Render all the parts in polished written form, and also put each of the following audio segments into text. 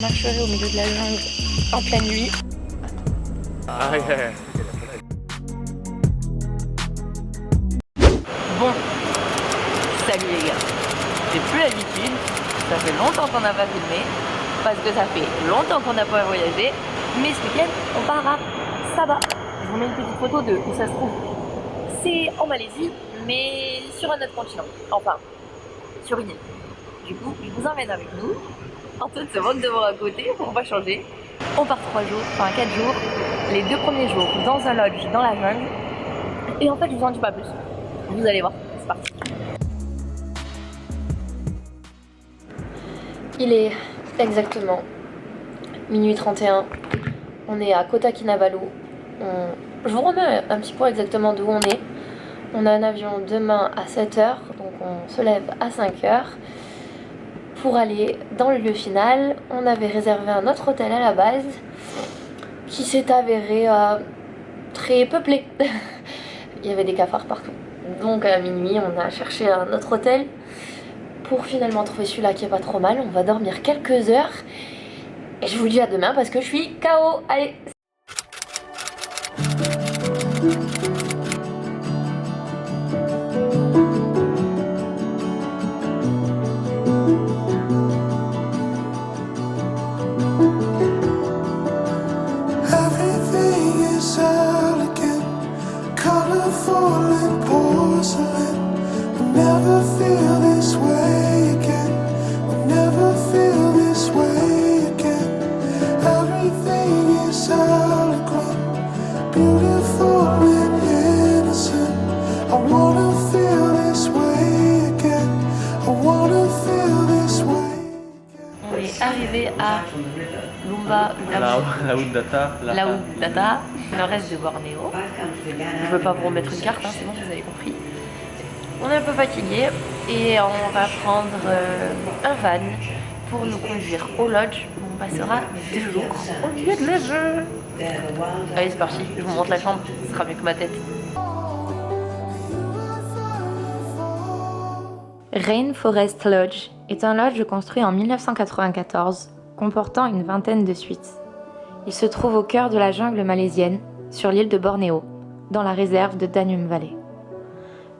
Marcherai au milieu de la jungle en pleine nuit. Ah yeah. Bon, salut les gars. J'ai plus l'habitude, ça fait longtemps qu'on n'a pas filmé, parce que ça fait longtemps qu'on n'a pas voyagé, mais ce week-end on part à Sabah. Je vous mets une petite photo de où ça se trouve. C'est en Malaisie, mais sur un autre continent, enfin, sur une île. Du coup, je vous emmène avec nous. Antoine se moque de voir à côté, on va changer. On part 3 jours, enfin 4 jours, les 2 premiers jours dans un lodge dans la jungle. Et en fait, je vous en dis pas plus. Vous allez voir, c'est parti. Il est exactement minuit 31. On est à Kota Kinabalu. Je vous remets un petit point exactement d'où on est. On a un avion demain à 7h, donc on se lève à 5h. Pour aller dans le lieu final, on avait réservé un autre hôtel à la base qui s'est avéré très peuplé. Il y avait des cafards partout. Donc à minuit, on a cherché un autre hôtel pour finalement trouver celui-là qui est pas trop mal. On va dormir quelques heures et je vous dis à demain parce que je suis KO. Allez! On est arrivé à Lumba Laudata, nord-est de Bornéo. Je ne veux pas vous remettre une carte, hein, c'est bon, vous avez compris. On est un peu fatigué et on va prendre un van pour nous conduire au lodge où on passera 2 jours au milieu de la jungle. Allez, c'est parti, je vous montre la chambre, ce sera mieux que ma tête. Rainforest Lodge est un lodge construit en 1994, comportant une vingtaine de suites. Il se trouve au cœur de la jungle malaisienne, sur l'île de Bornéo, dans la réserve de Danum Valley.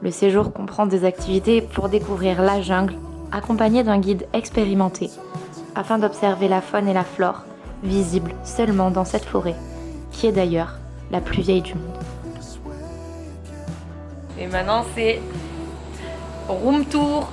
Le séjour comprend des activités pour découvrir la jungle, accompagné d'un guide expérimenté, afin d'observer la faune et la flore, visibles seulement dans cette forêt, qui est d'ailleurs la plus vieille du monde. Et maintenant c'est room tour.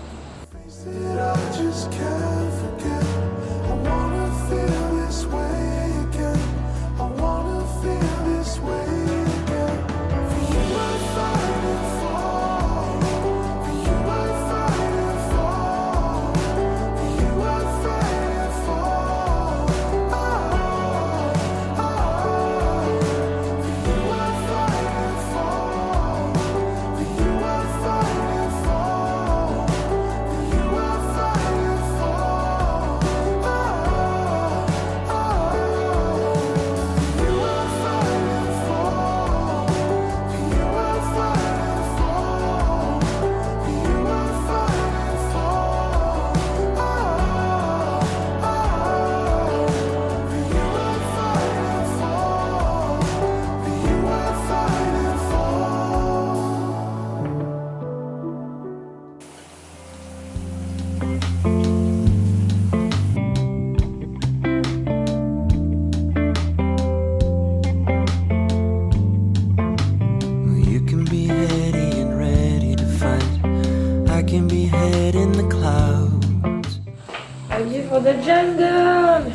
For the jungle.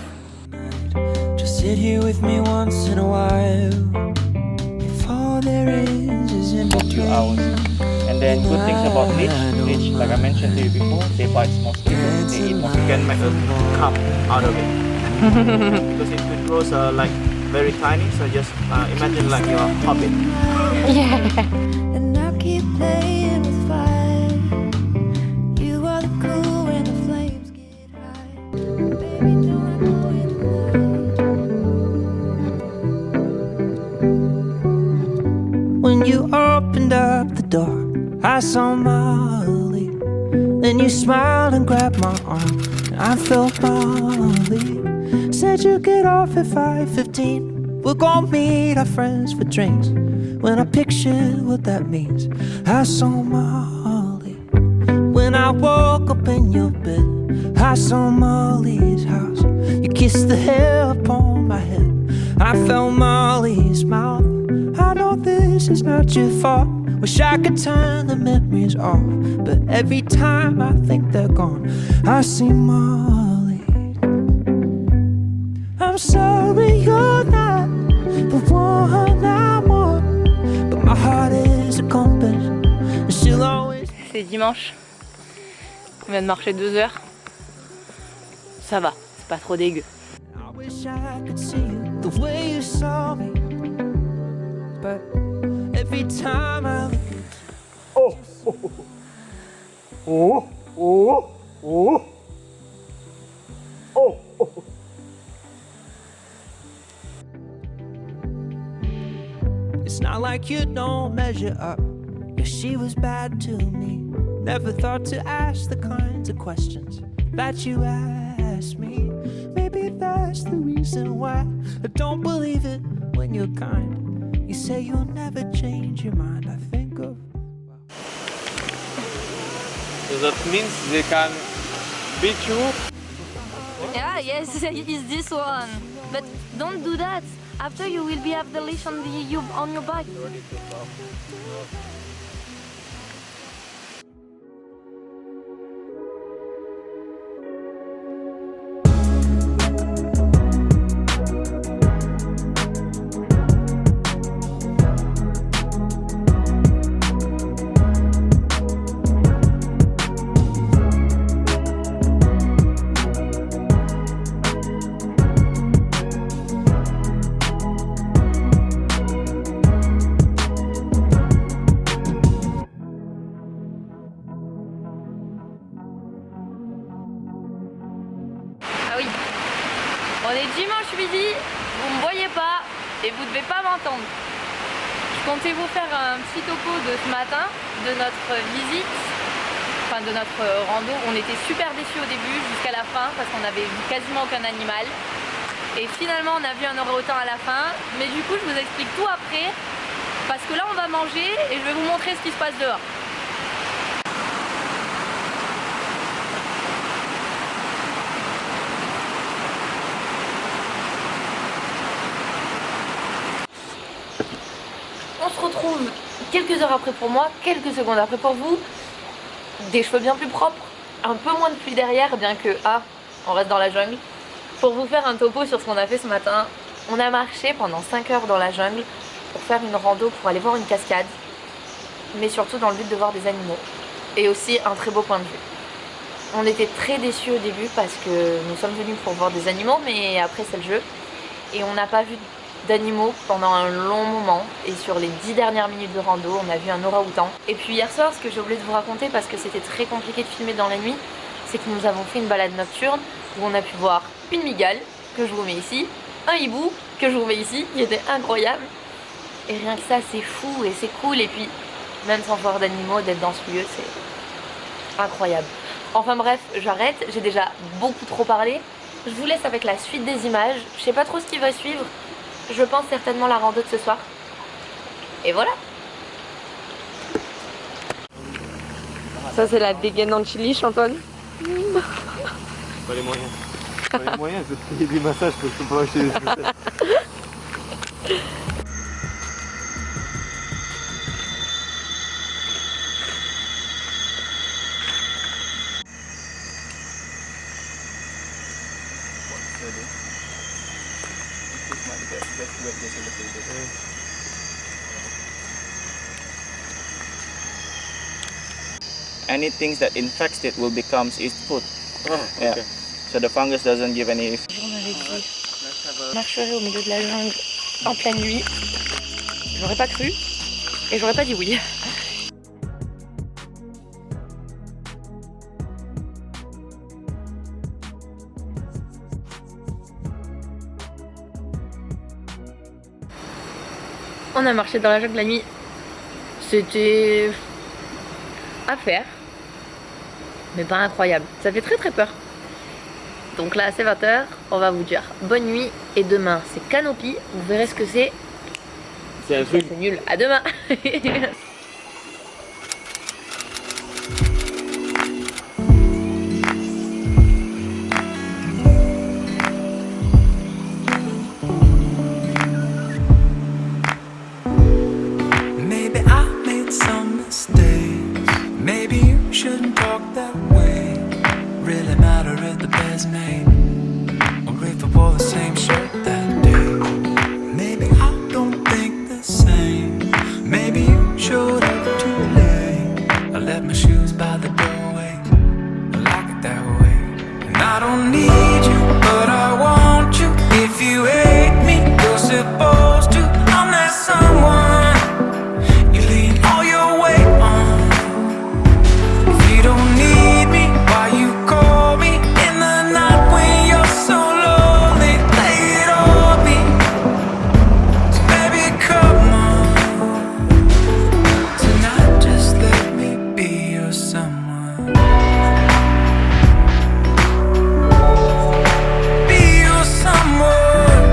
Just sit here with me once in a while. If all there is in between. 2 hours. And then good things about leech, like I mentioned to you before, they bite more people, they eat more. You can make a cup out of it. Because it grows like very tiny, so just imagine like you're a hobbit. Yeah. And I keep playing with fire. You are the cool when the flames get high. Baby, don't I know you love? When you opened up the door, I saw Molly. Then you smiled and grabbed my arm, and I felt Molly. Did you get off at 5:15? We're gonna meet our friends for drinks. When I pictured what that means, I saw Molly. When I woke up in your bed, I saw Molly's house. You kissed the hair upon my head, I felt Molly's mouth. I know this is not your fault. Wish I could turn the memories off, but every time I think they're gone, I see Molly. I'm sorry you're not the one I want, but my heart is a compass, and she'll always. C'est dimanche. On vient de marcher 2 heures. Ça va, c'est pas trop dégueu. I wish I could see you the way you saw me, but every time I look. Oh, oh, oh, oh, oh, oh. It's not like you don't measure up. Yeah, she was bad to me. Never thought to ask the kinds of questions that you asked me. Maybe that's the reason why I don't believe it when you're kind. You say you'll never change your mind. I think of. So that means they can beat you. Yeah, yes, it's this one. But don't do that. After you will be have the leash on your back. Ah oui, on est dimanche midi, vous me voyez pas et vous devez pas m'entendre. Je comptais vous faire un petit topo de ce matin, de notre visite, enfin de notre rando. On était super déçus au début jusqu'à la fin parce qu'on avait vu quasiment aucun animal. Et finalement on a vu un orang-outan à la fin, mais du coup je vous explique tout après parce que là on va manger et je vais vous montrer ce qui se passe dehors. On se retrouve quelques heures après pour moi, quelques secondes après pour vous. Des cheveux bien plus propres, un peu moins de pluie derrière, bien que on reste dans la jungle. Pour vous faire un topo sur ce qu'on a fait ce matin, on a marché pendant 5 heures dans la jungle pour faire une rando, pour aller voir une cascade, mais surtout dans le but de voir des animaux. Et aussi un très beau point de vue. On était très déçus au début parce que nous sommes venus pour voir des animaux, mais après c'est le jeu. Et on n'a pas vu d'animaux pendant un long moment, et sur les 10 dernières minutes de rando on a vu un orang-outan. Et puis hier soir, ce que j'ai oublié de vous raconter parce que c'était très compliqué de filmer dans la nuit, c'est que nous avons fait une balade nocturne où on a pu voir une mygale que je vous mets ici, un hibou que je vous mets ici, qui était incroyable, et rien que ça c'est fou et c'est cool. Et puis même sans voir d'animaux, d'être dans ce lieu, c'est incroyable. Enfin bref, j'arrête, j'ai déjà beaucoup trop parlé. Je vous laisse avec la suite des images. Je sais pas trop ce qui va suivre. Je pense certainement la rando de ce soir. Et voilà. Ça c'est la dégaine en chili, Antoine. Pas les moyens. Pas les moyens, je vais te payer des massages parce que je peux pas acheter des massages. Anything that infects it will become its food. Oh, okay. Yeah. So the fungus doesn't give any. On m'avait dit, marcherait au milieu de la jungle en pleine nuit. J'aurais pas cru et j'aurais pas dit oui. On a marché dans la jungle la nuit. C'était à faire, mais pas incroyable. Ça fait très très peur. Donc là c'est 20 h, on va vous dire bonne nuit. Et demain, c'est Canopy. Vous verrez ce que c'est. C'est un truc. C'est nul. À demain. Maybe I made some mistakes. Maybe you shouldn't talk that way. Really matter if the best mate. I'm grateful for the same shirt that day. Maybe I don't think the same. Maybe you showed up too late. I left my shoes by the doorway. I like it that way. And I don't need you, but I want you. If you hate me, you're supposed to. I'm that someone you lean all your weight on. If you don't need me, why you call me in the night when you're so lonely? Lay it on me, so baby come on. Tonight just let me be your someone. Be your someone.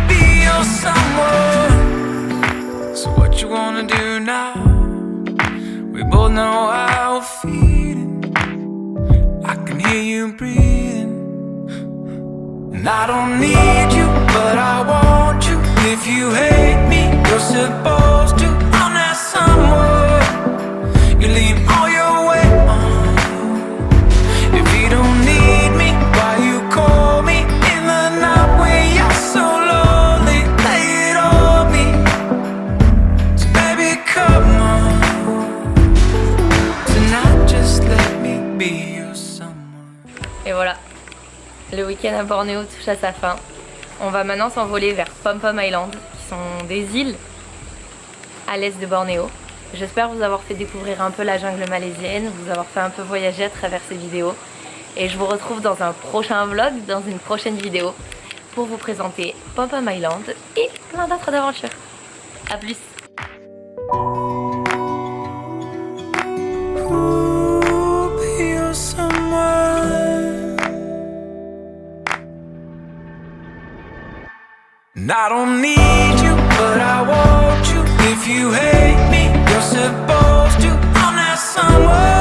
Be your someone. So what you wanna do now? We both know how we're feeling. I can hear you breathing. And I don't need you, but I want you. If you hate me, you're supposed to. I'm that someone you lean all your weight on. If you don't need me, why you call me in the night when you're so lonely? Lay it on me, so baby come on. Tonight just let me be your someone. Et voilà, le week-end à Bornéo touche à sa fin. On va maintenant s'envoler vers Pom Pom Island, qui sont des îles à l'est de Bornéo. J'espère vous avoir fait découvrir un peu la jungle malaisienne, vous avoir fait un peu voyager à travers ces vidéos. Et je vous retrouve dans un prochain vlog, dans une prochaine vidéo, pour vous présenter Pom Pom Island et plein d'autres aventures. A plus. Ooh, be your someone. And I don't need you, but I want you. If you hate me, you're supposed to. I'm that someone.